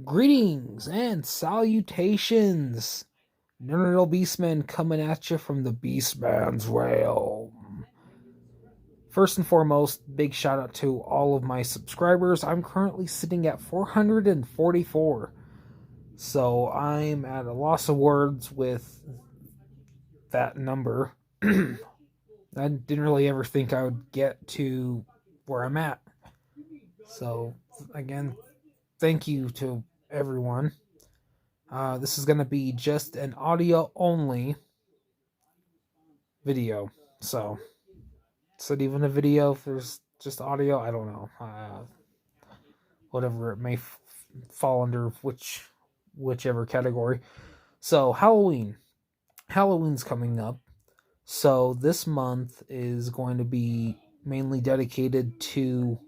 Greetings and salutations. Nerd Beastman coming at you from the Beastman's realm. First and foremost, big shout out to all of my subscribers. I'm currently sitting at 444. So I'm at a loss of words with that number. I didn't really ever think I would get to where I'm at. So, again, thank you to everyone. This is going to be just an audio only video. So, is it even a video if there's just audio? I don't know. Whatever it may fall under whichever category. So, Halloween. Halloween's coming up. So, this month is going to be mainly dedicated to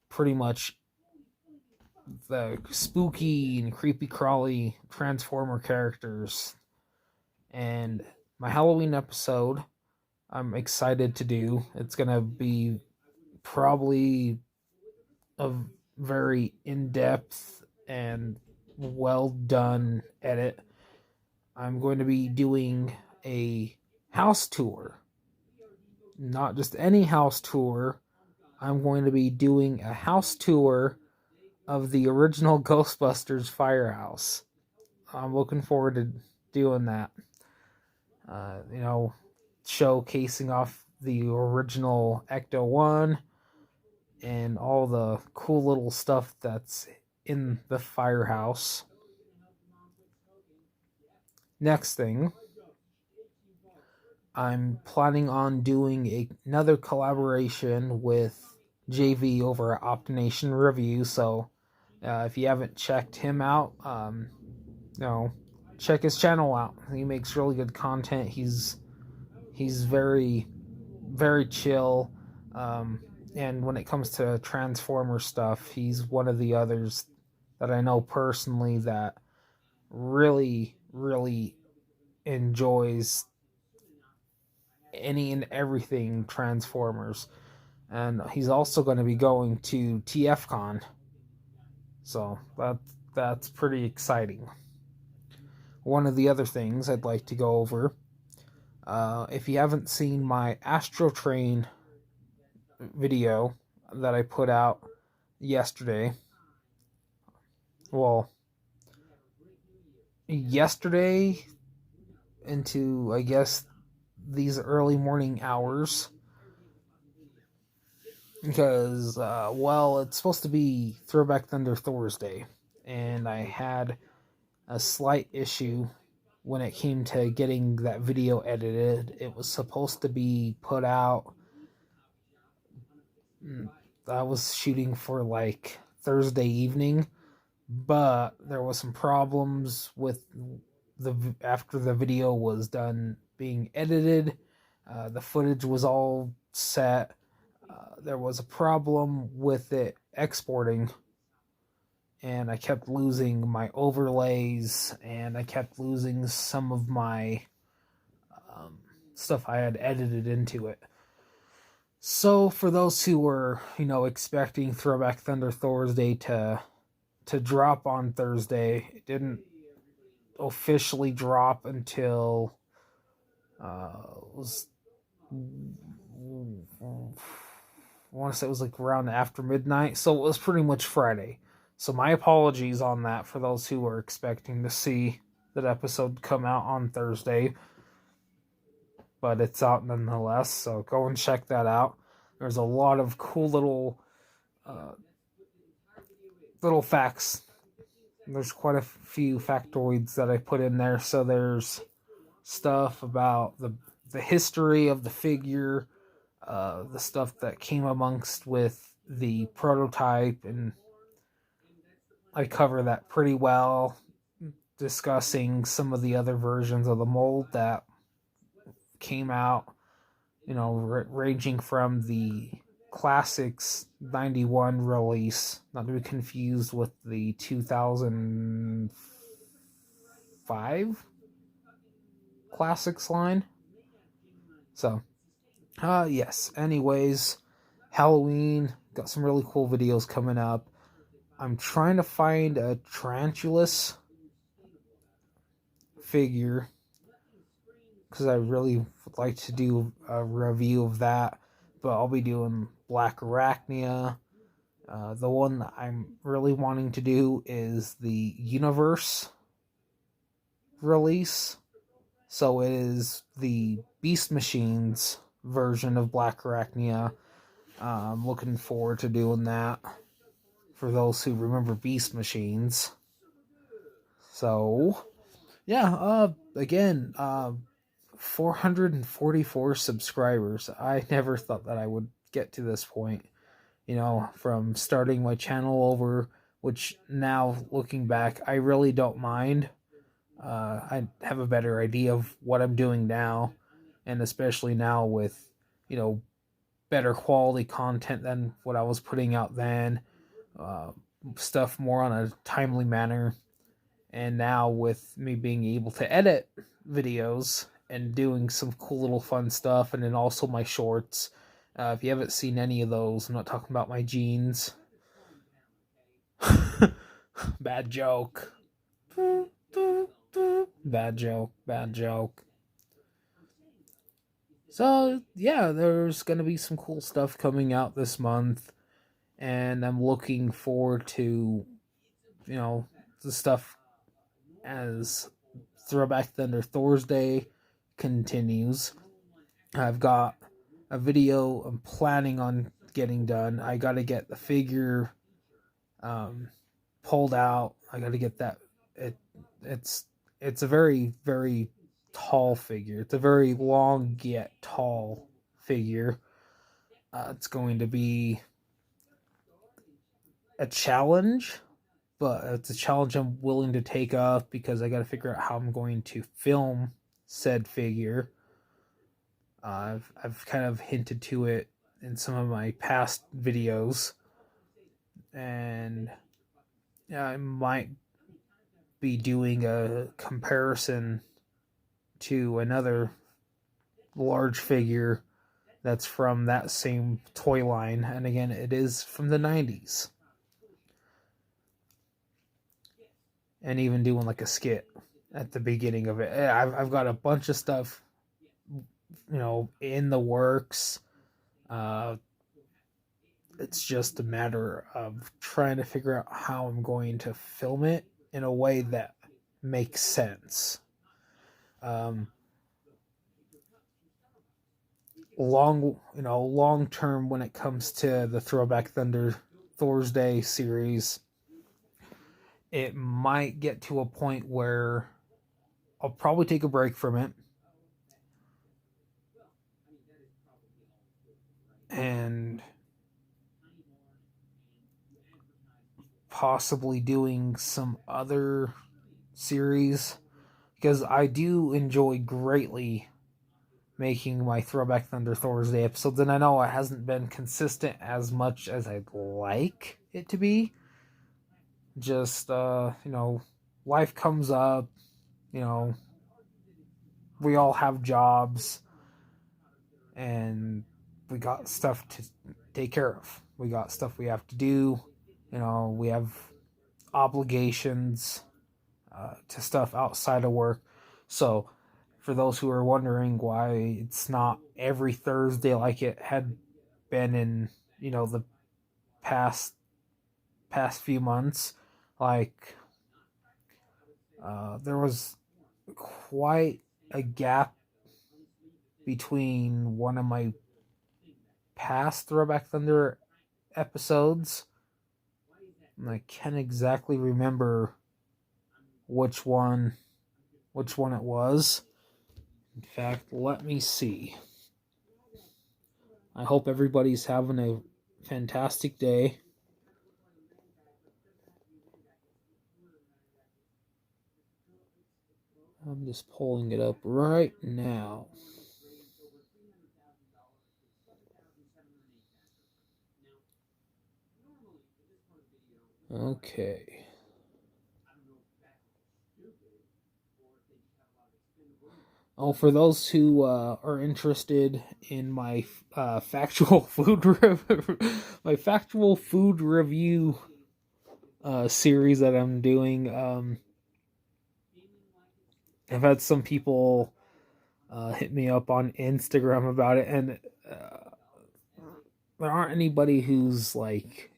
pretty much the spooky and creepy crawly Transformer characters. And my Halloween episode, I'm excited to do. It's going to be probably a very in-depth and well done edit. I'm going to be doing a house tour. Not just any house tour. I'm going to be doing a house tour of the original Ghostbusters firehouse. I'm looking forward to doing that. Showcasing off the original Ecto 1 and all the cool little stuff that's in the firehouse. Next thing, I'm planning on doing another collaboration with JV over at Optination Review. So if you haven't checked him out, check his channel out. He makes really good content. He's very, very chill. And when it comes to Transformer stuff, he's one of the others that I know personally that really, really enjoys any and everything Transformers. And he's also going to be going to TFCon. So that's pretty exciting. One of the other things I'd like to go over, if you haven't seen my Astro Train video that I put out yesterday, into, I guess, these early morning hours, because, it's supposed to be Throwback Thunder Thursday, and I had a slight issue when it came to getting that video edited. It was supposed to be put out, I was shooting for like Thursday evening, but there was some problems with after the video was done being edited. The footage was all set. There was a problem with it exporting, and I kept losing my overlays, and I kept losing some of my stuff I had edited into it. So for those who were, expecting Throwback Thunder Thursday to drop on Thursday, it didn't officially drop until I want to say it was like around after midnight, so it was pretty much Friday. So my apologies on that for those who were expecting to see that episode come out on Thursday, but it's out nonetheless, so go and check that out. There's a lot of cool little facts. There's quite a few factoids that I put in there. So there's stuff about the history of the figure, the stuff that came amongst with the prototype, and I cover that pretty well, discussing some of the other versions of the mold that came out, ranging from the Classics 91 release, not to be confused with the 2005 Classics line. So, yes. Anyways, Halloween, got some really cool videos coming up. I'm trying to find a Tarantulas figure because I really would like to do a review of that. But I'll be doing Black Arachnia. The one that I'm really wanting to do is the Universe release. So it is the Beast Machines version of Black Arachnia. I'm looking forward to doing that for those who remember Beast Machines. So, yeah, again, 444 subscribers. I never thought that I would get to this point, from starting my channel over, which now looking back, I really don't mind. I have a better idea of what I'm doing now, and especially now with, better quality content than what I was putting out then, uh, stuff more on a timely manner, and now with me being able to edit videos and doing some cool little fun stuff, and then also my shorts. If you haven't seen any of those, I'm not talking about my jeans. Bad joke. Bad joke. Bad joke. So, yeah, there's going to be some cool stuff coming out this month, and I'm looking forward to, the stuff as Throwback Thunder Thursday continues. I've got a video I'm planning on getting done. I got to get the figure pulled out. I got to get that. It's a very, very tall figure. It's a very long yet tall figure. It's going to be a challenge, but it's a challenge I'm willing to take up because I got to figure out how I'm going to film said figure. I've kind of hinted to it in some of my past videos, and I might be doing a comparison to another large figure that's from that same toy line, and again, it is from the 90s. And even doing like a skit at the beginning of it. I've got a bunch of stuff, in the works. It's just a matter of trying to figure out how I'm going to film it in a way that makes sense. Long term when it comes to the Throwback Thunder Thursday series, it might get to a point where I'll probably take a break from it and possibly doing some other series, because I do enjoy greatly making my Throwback Thunder Thursday episodes, and I know it hasn't been consistent as much as I'd like it to be. Just, life comes up, we all have jobs, and we got stuff to take care of. We got stuff we have to do, we have obligations to stuff outside of work. So, for those who are wondering why it's not every Thursday like it had been in, the past few months, like there was quite a gap between one of my past Throwback Thunder episodes. And I can't exactly remember which one it was. In fact, let me see. I hope everybody's having a fantastic day. I'm just pulling it up right now. Okay. Oh, for those who are interested in my factual food my factual food review series that I'm doing. I've had some people hit me up on Instagram about it, and there aren't anybody who's like,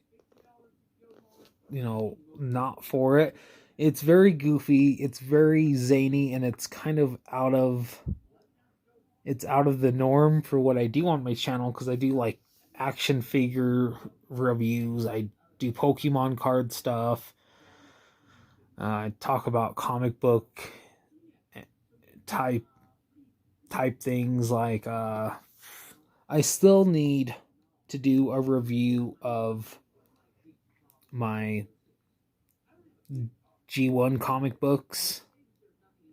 not for it. It's very goofy, it's very zany, and it's kind of out of the norm for what I do on my channel, because I do like action figure reviews, I do Pokemon card stuff, I talk about comic book type things like I still need to do a review of my G1 comic books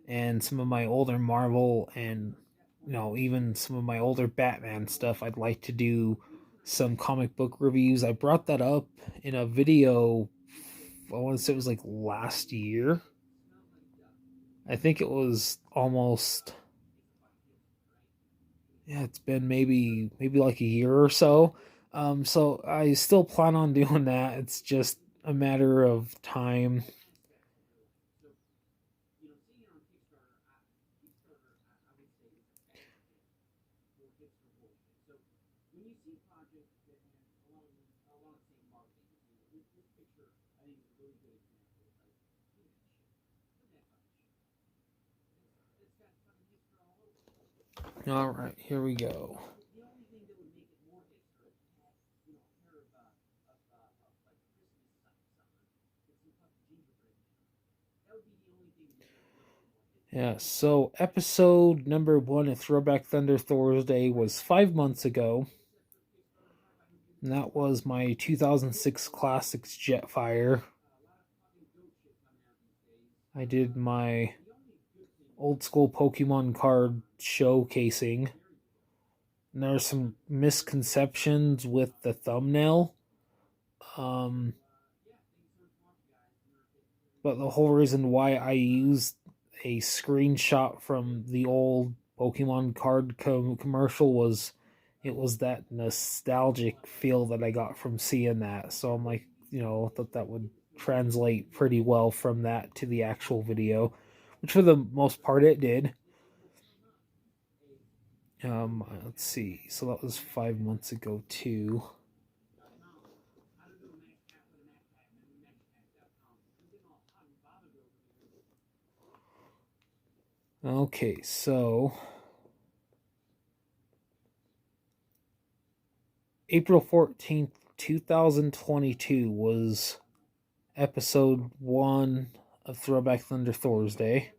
and some of my older Marvel and even some of my older Batman stuff. I'd like to do some comic book reviews. I brought that up in a video, I want to say it was like last year. I think it was almost, yeah, it's been maybe like a year or so. So I still plan on doing that. It's just a matter of time. All right, here we go. Yeah, so episode number 1 of Throwback Thunder Thursday was 5 months ago. And that was my 2006 Classics Jetfire. I did my old school Pokemon card showcasing. And there are some misconceptions with the thumbnail. But the whole reason why I used a screenshot from the old Pokemon card commercial was it was that nostalgic feel that I got from seeing that. So I'm like, I thought that would translate pretty well from that to the actual video, which for the most part it did. Let's see. So that was 5 months ago too. Okay, so April 14th, 2022 was episode 1 of Throwback Thunder Thursday.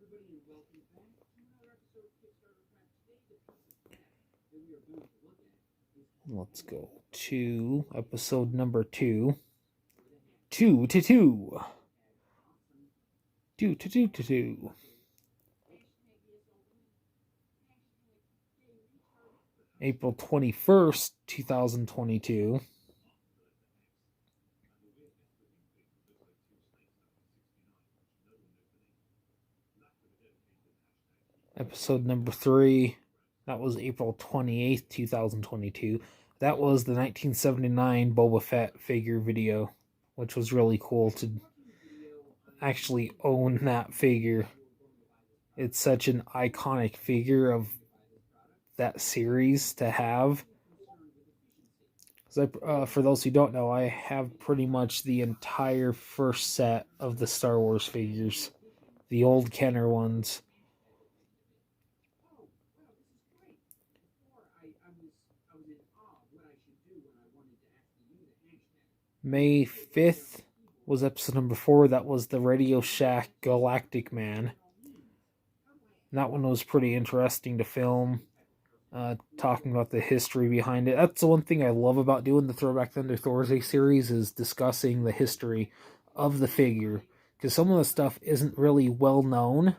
Let's go to episode number 2. 2 to 2. 2 to 2 to 2. April 21st, 2022. Episode number 3. That was April 28th, 2022. That was the 1979 Boba Fett figure video, which was really cool to actually own that figure. It's such an iconic figure of that series to have. For those who don't know, I have pretty much the entire first set of the Star Wars figures, the old Kenner ones. May 5th was episode number 4. That was the Radio Shack Galactic Man. And that one was pretty interesting to film. Talking about the history behind it. That's the one thing I love about doing the Throwback Thunder Thursday series, is discussing the history of the figure. Because some of the stuff isn't really well known.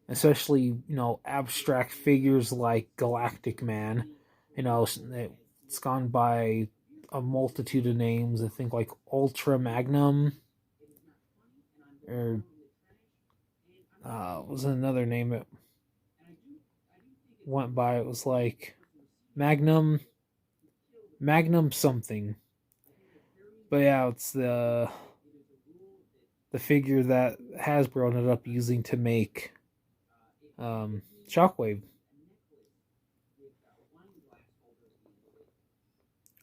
Especially, abstract figures like Galactic Man. It's gone by a multitude of names. I think like Ultra Magnum. Or was another name it went by. It was like Magnum something. But yeah, it's the the figure that Hasbro ended up using to make Shockwave.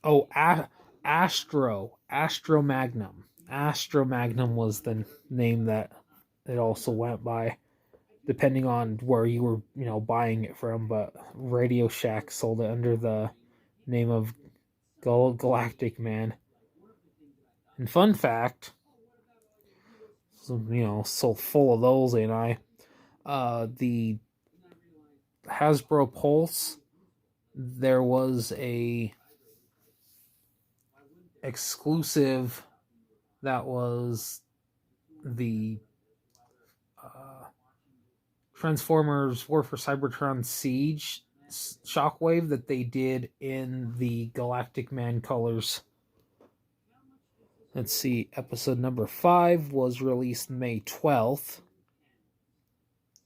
Oh, Astro Magnum. Astro Magnum was the name that it also went by, depending on where you were, buying it from. But Radio Shack sold it under the name of Galactic Man. And fun fact, so full of those, ain't I? The Hasbro Pulse, there was a exclusive that was the Transformers War for Cybertron Siege Shockwave that they did in the Galactic Man colors. Let's see, episode number 5 was released May 12th.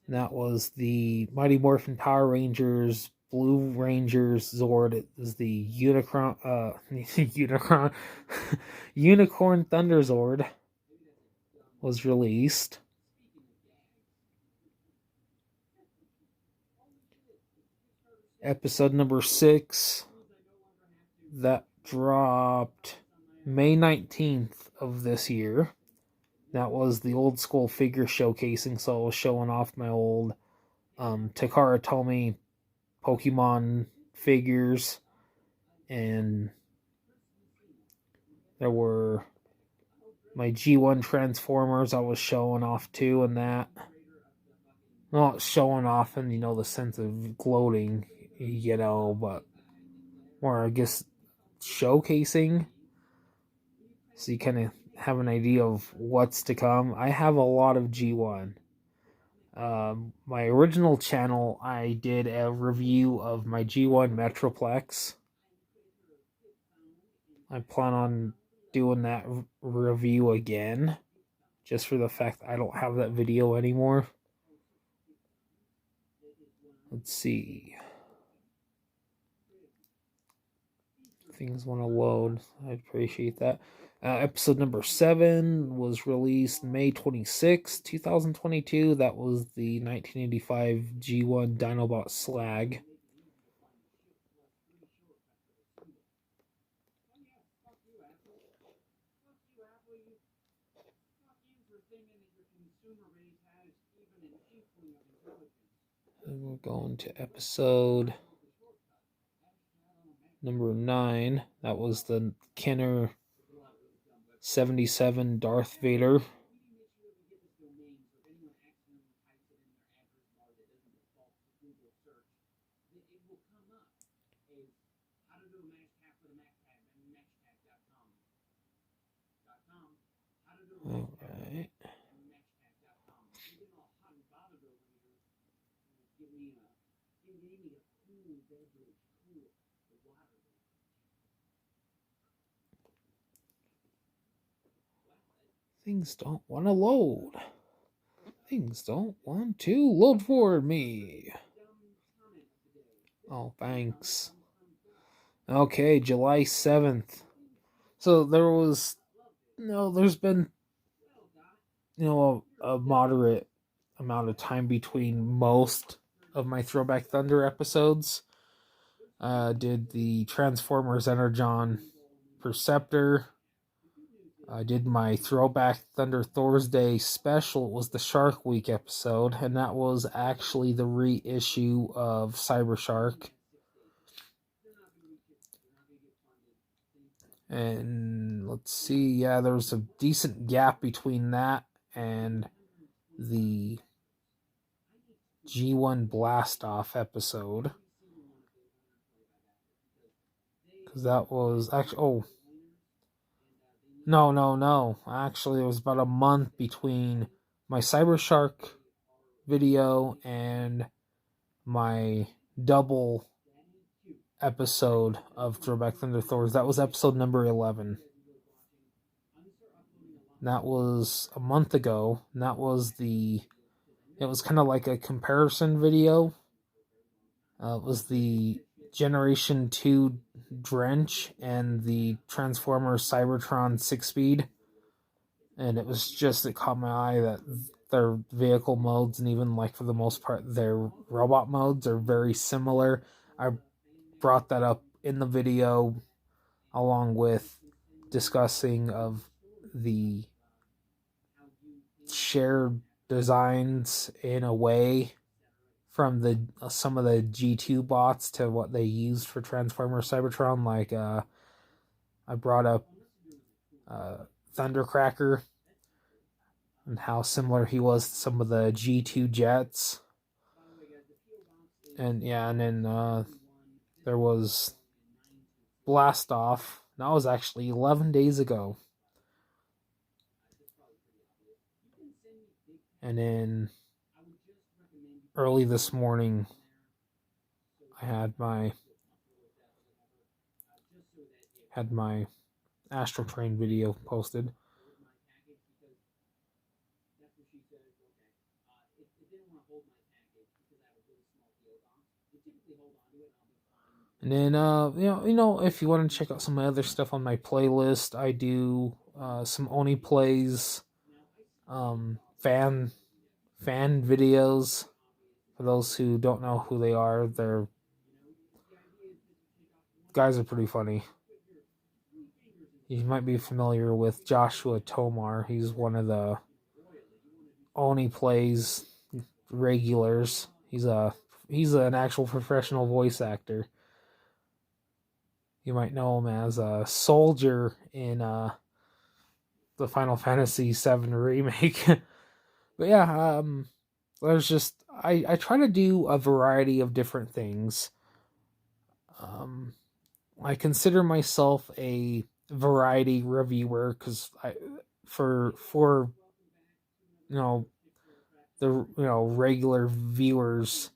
That was the Mighty Morphin Power Rangers Blue Rangers Zord. It was the Unicorn Thunder Zord was released. Episode number 6 that dropped May 19th of this year. That was the old school figure showcasing, so I was showing off my old Takara Tomy Pokemon figures, and there were my G1 Transformers I was showing off too, and that. Not showing off in, the sense of gloating, but more, I guess, showcasing. So you kind of have an idea of what's to come. I have a lot of G1. My original channel, I did a review of my G1 Metroplex. I plan on doing that review again, just for the fact I don't have that video anymore. Let's see. Things want to load. I appreciate that. Episode number 7 was released May 26, 2022. That was the 1985 G1 Dinobot Slag. And we're going to episode number 9. That was the Kenner 77 Darth Vader. All right. Things don't want to load. Things don't want to load for me. Oh, thanks. Okay, July 7th. So there's been, a moderate amount of time between most of my Throwback Thunder episodes. Did the Transformers Energon Perceptor. I did my Throwback Thunder Thursday special. It was the Shark Week episode, and that was actually the reissue of Cyber Shark. And let's see, yeah, there was a decent gap between that and the G1 Blastoff episode. Because that was actually, No. Actually, it was about a month between my Cybershark video and my double episode of Throwback Thunder Thors. That was episode number 11. That was a month ago. And that was it was kind of like a comparison video. It was the Generation 2 Drench and the Transformers Cybertron 6-speed. and it caught my eye that their vehicle modes, and even like for the most part their robot modes, are very similar. I brought that up in the video along with discussing of the shared designs in a way from the some of the G2 bots to what they used for Transformer Cybertron. Like I brought up Thundercracker and how similar he was to some of the G2 jets. And yeah, and then there was Blast Off. That was actually 11 days ago. And then early this morning, I had my Astral Train video posted. And then if you want to check out some of my other stuff on my playlist, I do some Oni plays, fan videos. For those who don't know who they are, they're guys are pretty funny. You might be familiar with Joshua Tomar. He's one of the Oni plays regulars. He's an actual professional voice actor. You might know him as a soldier in the Final Fantasy VII remake. But yeah, there's just I try to do a variety of different things. I consider myself a variety reviewer because for the regular viewers,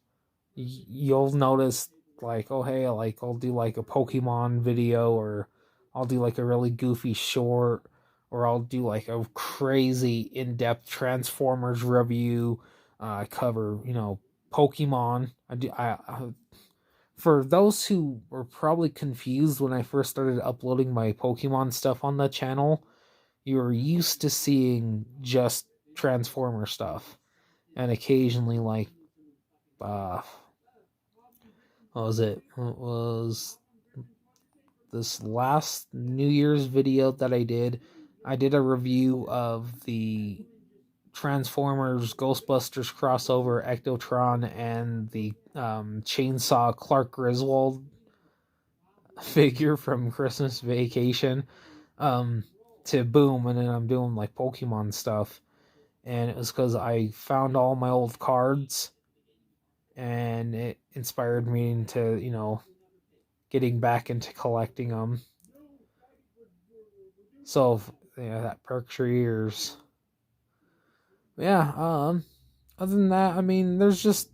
you'll notice like, oh hey, like I'll do like a Pokemon video, or I'll do like a really goofy short, or I'll do like a crazy in-depth Transformers review. I cover Pokemon. For those who were probably confused when I first started uploading my Pokemon stuff on the channel, you were used to seeing just Transformer stuff, and occasionally like what was it? It was this last New Year's video that I did. I did a review of the Transformers Ghostbusters crossover Ectotron and the chainsaw Clark Griswold figure from Christmas Vacation to Boom, and then I'm doing like Pokemon stuff. And it was because I found all my old cards, and it inspired me into getting back into collecting them. So yeah, that perks your ears. Yeah. Other than that, I mean, there's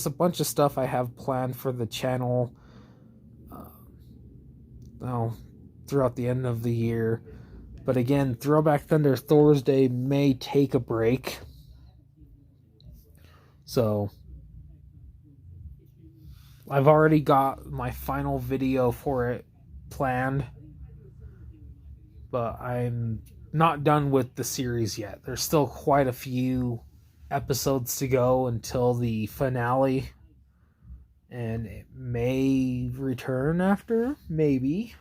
a bunch of stuff I have planned for the channel. Throughout the end of the year. But again, Throwback Thunder Thursday may take a break. So I've already got my final video for it planned, but I'm not done with the series yet. There's still quite a few episodes to go until the finale, and it may return after, maybe.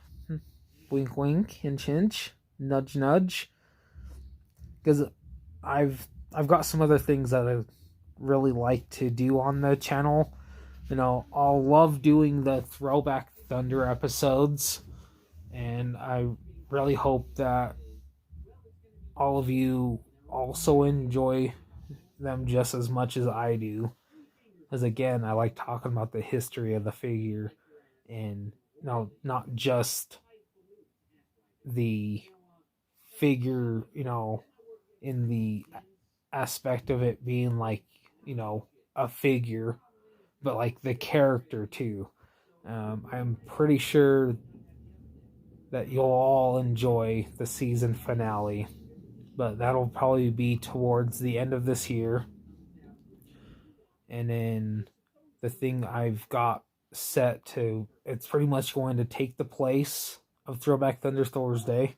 Wink wink, hinch hinch, nudge nudge. Because I've got some other things that I really like to do on the channel. I'll love doing the Throwback Thunder episodes, and I really hope that all of you also enjoy them just as much as I do. Because again, I like talking about the history of the figure, and not just the figure, in the aspect of it being like, a figure, but like the character too. I'm pretty sure that you'll all enjoy the season finale, but that'll probably be towards the end of this year. And then the thing I've got set to, it's pretty much going to take the place of Throwback Thunder Thursday.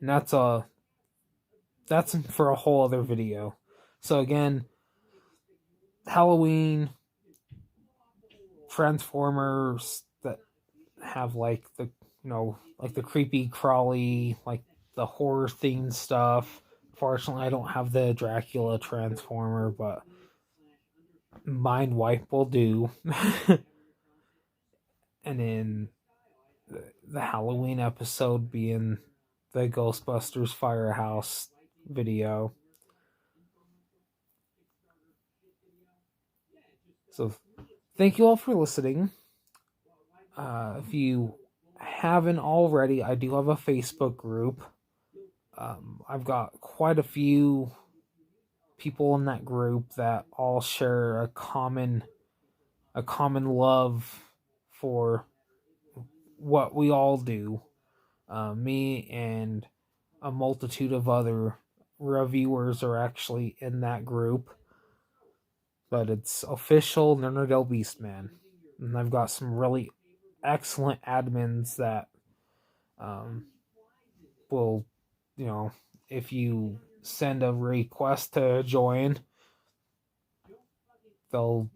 and that's for a whole other video. So again, Halloween, Transformers that have like the like the creepy crawly, like the horror themed stuff. Fortunately, I don't have the Dracula Transformer, but Mind Wipe will do. And then the Halloween episode being the Ghostbusters Firehouse video. So thank you all for listening. If you haven't already, I do have a Facebook group. I've got quite a few people in that group that all share a common love for what we all do. Me and a multitude of other reviewers are actually in that group. But it's official Nernerdale Beastman. And I've got some really excellent admins that will, if you send a request to join, they'll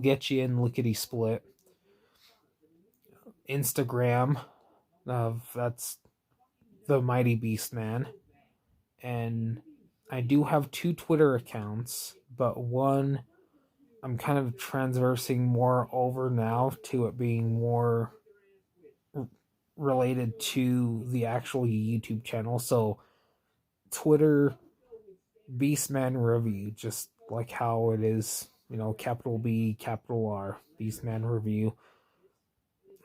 get you in lickety split. Instagram, that's the Mighty Beastman, and I do have 2 Twitter accounts, but one I'm kind of transversing more over now to it being more related to the actual YouTube channel. So Twitter, Beastman Review, just like how it is, capital B, capital R, Beastman Review.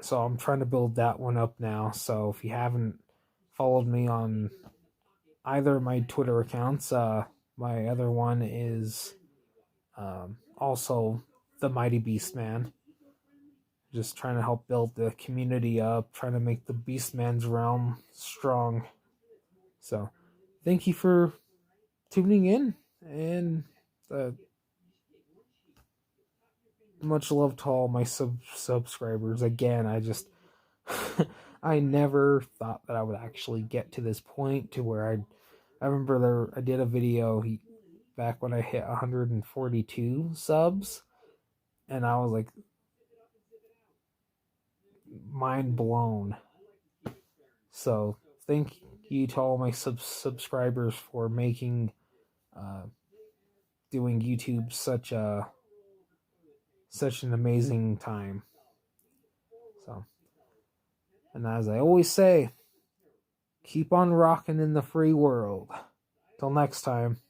So I'm trying to build that one up now. So if you haven't followed me on either of my Twitter accounts, my other one is also the Mighty Beastman. Just trying to help build the community up, trying to make the Beastman's realm strong. So, thank you for tuning in, and much love to all my subscribers. Again, I just I never thought that I would actually get to this point to where I remember I did a video back when I hit 142 subs, and I was like mind blown. So thank you to all my subscribers for making doing YouTube such an amazing time. So, and as I always say, keep on rocking in the free world. Till next time.